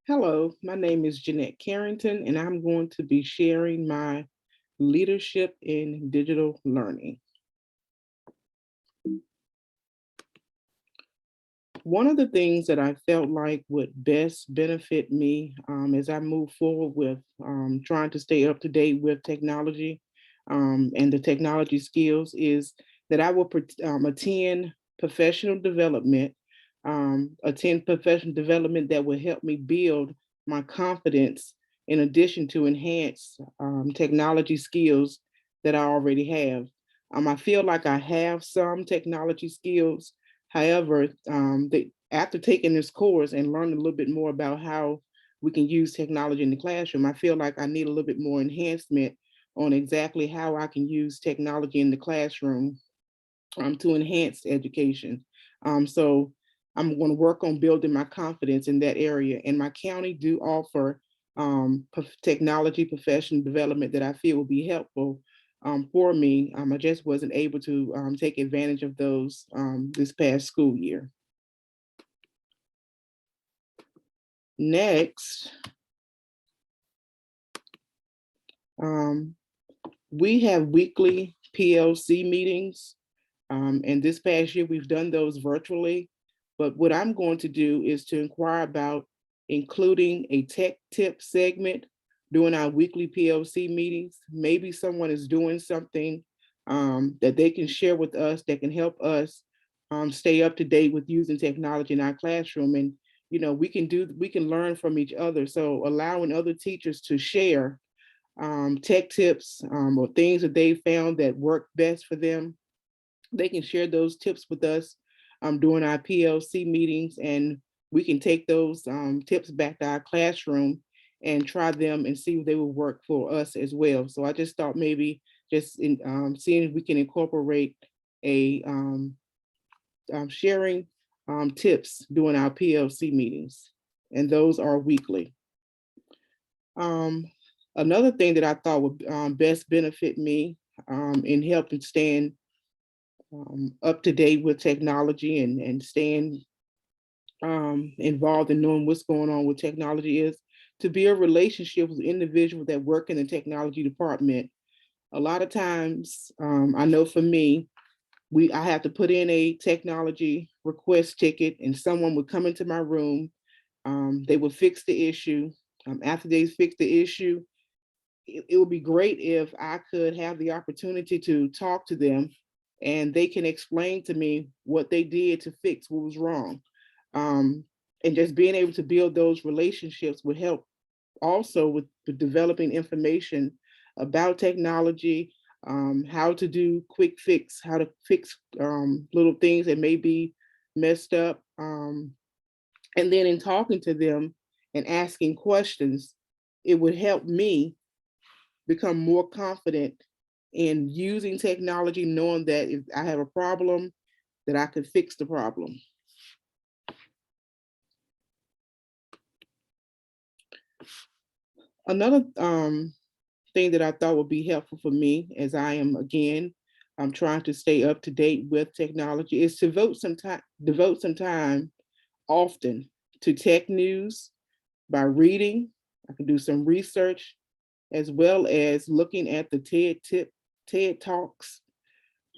Hello, my name is Jeanette Carrington, and I'm going to be sharing my leadership in digital learning. One of the things that I felt like would best benefit me as I move forward with trying to stay up to date with technology and the technology skills is that I will attend professional development, attend professional development that will help me build my confidence in addition to enhance technology skills that I already have. I feel like I have some technology skills. However, after taking this course and learning a little bit more about how we can use technology in the classroom, I feel like I need a little bit more enhancement on exactly how I can use technology in the classroom to enhance education. So I'm going to work on building my confidence in that area. And my county do offer technology professional development that I feel will be helpful for me. I just wasn't able to take advantage of those this past school year. Next, um, we have weekly PLC meetings. And this past year, we've done those virtually. But what I'm going to do is to inquire about including a tech tip segment during our weekly PLC meetings. Maybe someone is doing something that they can share with us that can help us stay up to date with using technology in our classroom. And we can learn from each other. So allowing other teachers to share tech tips or things that they found that work best for them, they can share those tips with us during our PLC meetings, and we can take those tips back to our classroom and try them and see if they will work for us as well. So I just thought maybe just in seeing if we can incorporate a sharing tips during our PLC meetings, and those are weekly. Um, Another thing that I thought would best benefit me in helping stand up to date with technology and staying involved in knowing what's going on with technology is to build relationships with individuals that work in the technology department. A lot of times, I know for me, I have to put in a technology request ticket, and someone would come into my room. They would fix the issue. After they fix the issue, it would be great if I could have the opportunity to talk to them and they can explain to me what they did to fix what was wrong. Um, and just being able to build those relationships would help also with developing information about technology, how to do quick fix, how to fix little things that may be messed up. And then in talking to them and asking questions, it would help me become more confident in using technology, knowing that if I have a problem, that I could fix the problem. Another thing that I thought would be helpful for me as I am again, I'm trying to stay up to date with technology is to devote some time often to tech news by reading. I can do some research as well as looking at the TED Talks.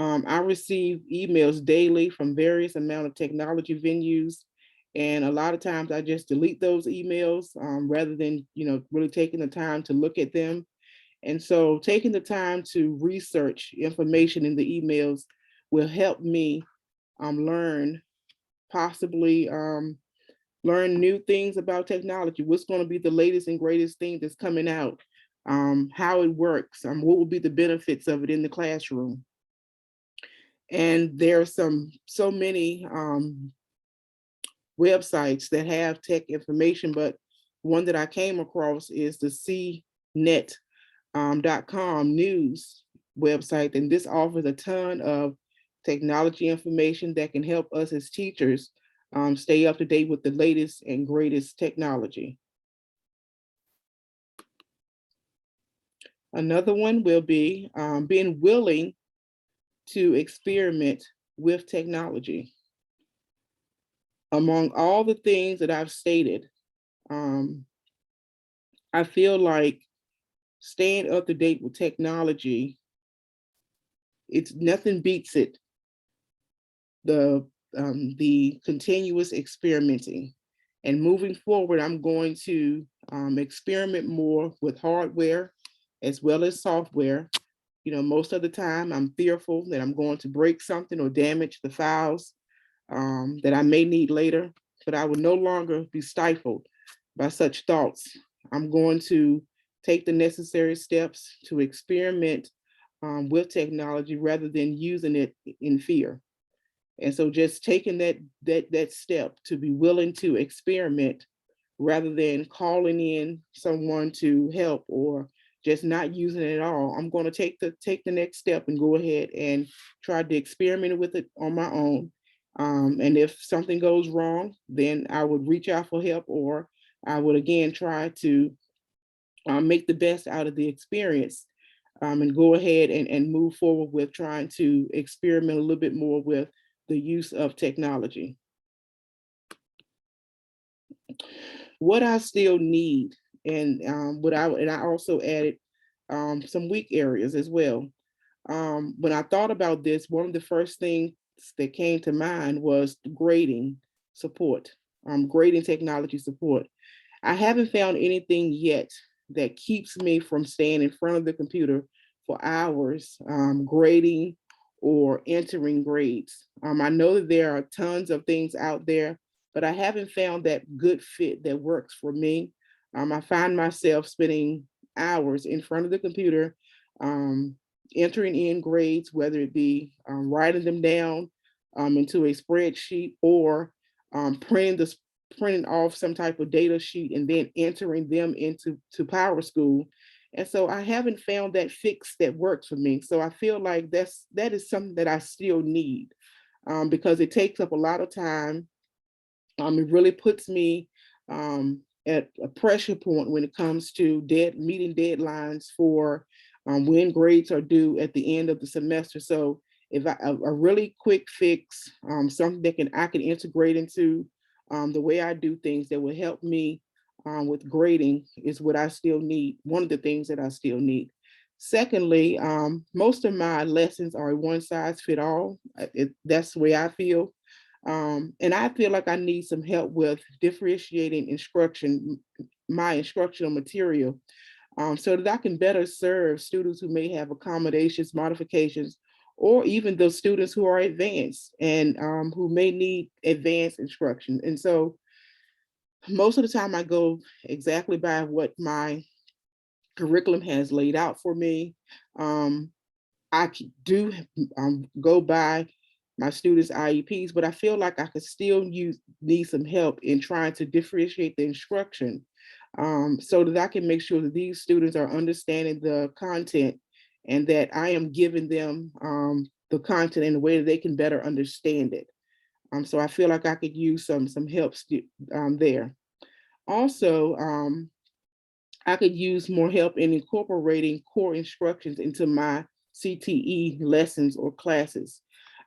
I receive emails daily from various amount of technology venues, and a lot of times I just delete those emails rather than really taking the time to look at them. And so taking the time to research information in the emails will help me learn, possibly learn new things about technology. What's going to be the latest and greatest thing that's coming out? How it works? What will be the benefits of it in the classroom? And there are so many websites that have tech information, but one that I came across is the CNET.com news website, and this offers a ton of technology information that can help us as teachers stay up to date with the latest and greatest technology. Another one will be being willing to experiment with technology. Among all the things that I've stated, Um, I feel like staying up to date with technology, it's nothing beats it. The the continuous experimenting. And moving forward, I'm going to experiment more with hardware as well as software. You know, most of the time I'm fearful that I'm going to break something or damage the files that I may need later, but I will no longer be stifled by such thoughts. I'm going to take the necessary steps to experiment with technology rather than using it in fear. And so just taking that step to be willing to experiment rather than calling in someone to help or just not using it at all. I'm going to take the next step and go ahead and try to experiment with it on my own. And if something goes wrong, then I would reach out for help, or I would again try to make the best out of the experience, and go ahead and move forward with trying to experiment a little bit more with the use of technology. What I still need, and I also added some weak areas as well. When I thought about this, one of the first things that came to mind was grading support, grading technology support. I haven't found anything yet that keeps me from staying in front of the computer for hours, grading or entering grades. I know that there are tons of things out there, but I haven't found that good fit that works for me. I find myself spending hours in front of the computer, um, entering in grades, whether it be writing them down into a spreadsheet or printing off some type of data sheet and then entering them into PowerSchool. And so I haven't found that fix that works for me. So I feel like that is something that I still need, because it takes up a lot of time. It really puts me at a pressure point when it comes to meeting deadlines for when grades are due at the end of the semester. So if a really quick fix, something that I can integrate into the way I do things that will help me with grading is what I still need. One of the things that I still need. Secondly, most of my lessons are a one size fit all. That's the way I feel. And I feel like I need some help with differentiating my instructional material, so that I can better serve students who may have accommodations, modifications, or even those students who are advanced and who may need advanced instruction. And so most of the time I go exactly by what my curriculum has laid out for me. Um, do go by my students' IEPs, but I feel like I could still need some help in trying to differentiate the instruction, so that I can make sure that these students are understanding the content and that I am giving them the content in a way that they can better understand it. So I feel like I could use some help there. Also, I could use more help in incorporating core instructions into my CTE lessons or classes.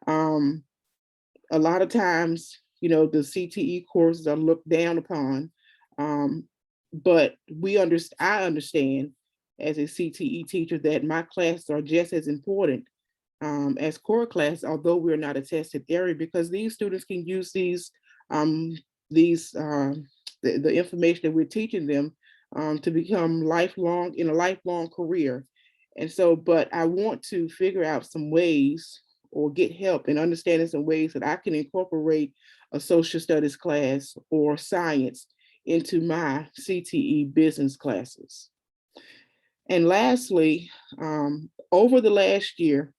Um, a lot of times, the CTE courses are looked down upon, um, but I understand as a CTE teacher that my classes are just as important as core class, although we're not a tested area, because these students can use um, these the information that we're teaching them to become in a lifelong career. And so, but I want to figure out some ways or get help in understanding some ways that I can incorporate a social studies class or science into my CTE business classes. And lastly, over the last year,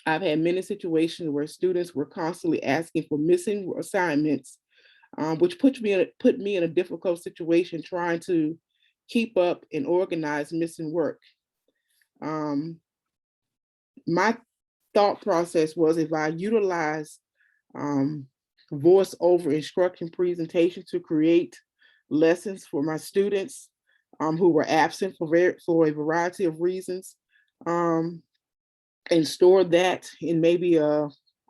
I've had many situations where students were constantly asking for missing assignments, which put me in a difficult situation trying to keep up and organize missing work. Um, my thought process was if I utilize um, voice over instruction presentation to create lessons for my students who were absent for a variety of reasons, um, and store that in maybe a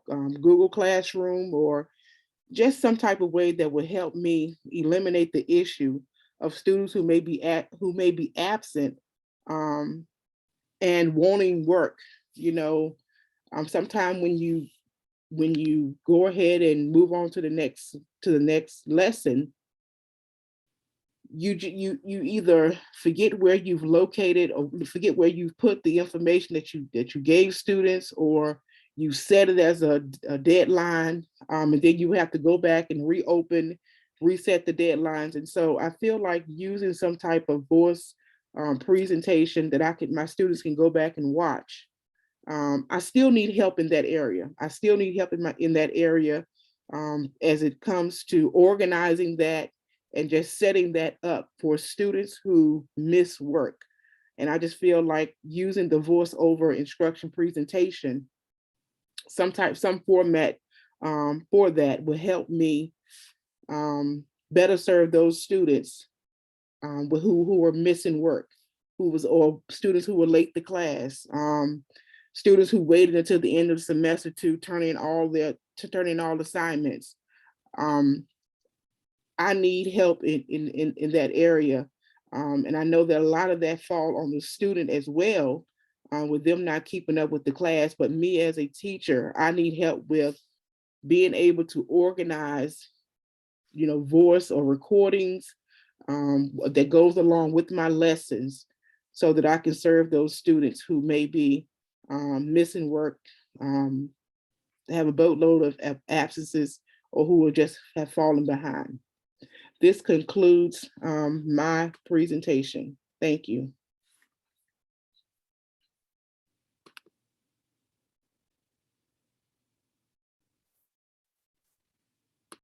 Google Classroom or just some type of way that would help me eliminate the issue of students who may be absent, um, and wanting work. You know, sometime when you go ahead and move on to the next lesson, you either forget where you've located or forget where you've put the information that you gave students, or you set it as a deadline, and then you have to go back and reset the deadlines. And so I feel like using some type of voice presentation that my students can go back and watch. I still need help in that area. I still need help in that area, as it comes to organizing that and just setting that up for students who miss work. And I just feel like using the voice over instruction presentation, some format, for that will help me better serve those students, who were missing work, or students who were late to class, students who waited until the end of the semester to turn in all assignments. Um, I need help in that area, and I know that a lot of that fall on the student as well, with them not keeping up with the class. But me as a teacher, I need help with being able to organize, voice or recordings, that goes along with my lessons, so that I can serve those students who may be missing work, um, have a boatload of absences, or who will just have fallen behind. This concludes my presentation. Thank you.